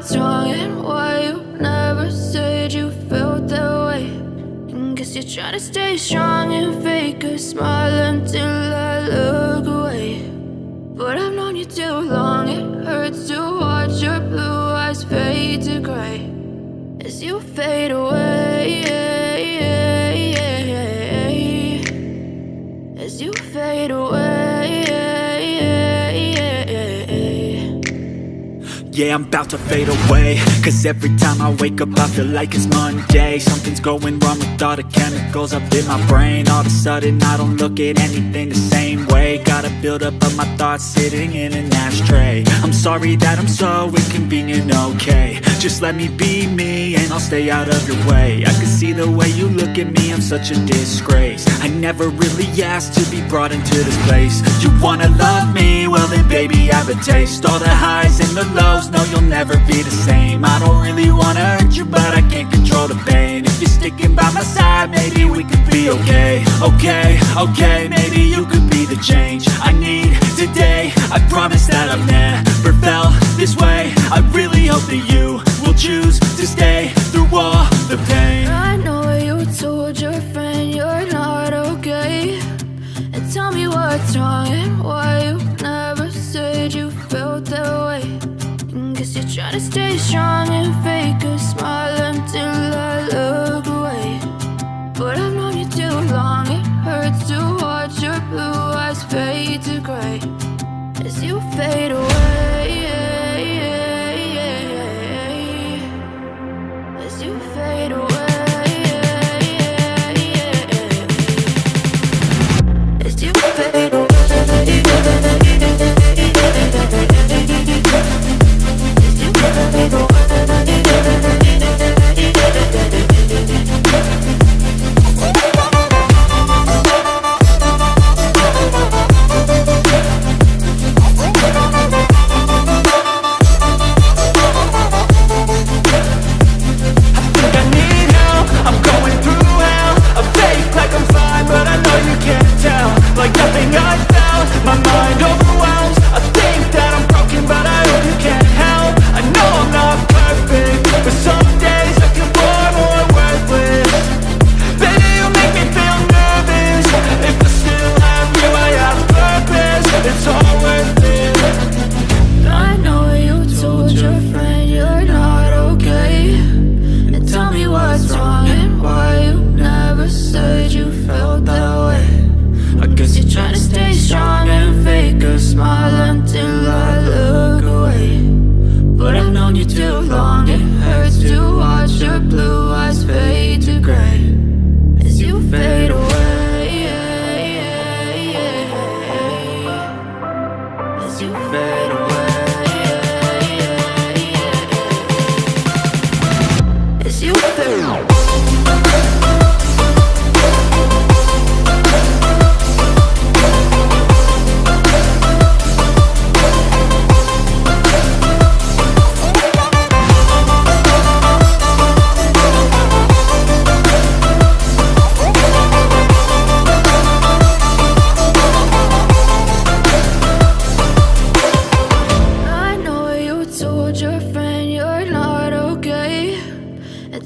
what's wrong and why you never said you felt that way. And guess you're trying to stay strong and fake a smile until I look away. But I've known you too long, it hurts to watch your blue eyes fade to gray as you fade away, as you fade away. Yeah, I'm about to fade away, cause every time I wake up I feel like it's Monday. Something's going wrong with all the chemicals up in my brain. All of a sudden I don't look at anything the same way. Got a buildup of my thoughts sitting in an ashtray. I'm sorry that I'm so inconvenient, okay. Just let me be me and I'll stay out of your way. I can see the way you look at me, I'm such a disgrace. I never really asked to be brought into this place. You wanna love me? Well then baby I have a taste. All the highs and the lows, no, you'll never be the same. I don't really wanna hurt you, but I can't control the pain. If you're sticking by my side, maybe we could be okay. Okay, maybe you could be the change I need today. I promise that I've never felt this way. I really hope that you will choose to stay through all the pain. I know you told your friend you're not okay, and tell me what's wrong and why you never said you felt that way. Guess you're trying to stay strong and fake a smile until I look away. But I've known you too long, it hurts to watch your blue eyes fade to gray as you fade away, as you fade away, as you fade away.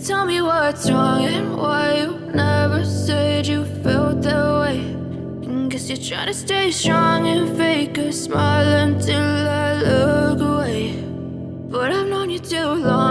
Tell me what's wrong and why you never said you felt that way. And guess you're trying to stay strong and fake a smile until I look away. But I've known you too long.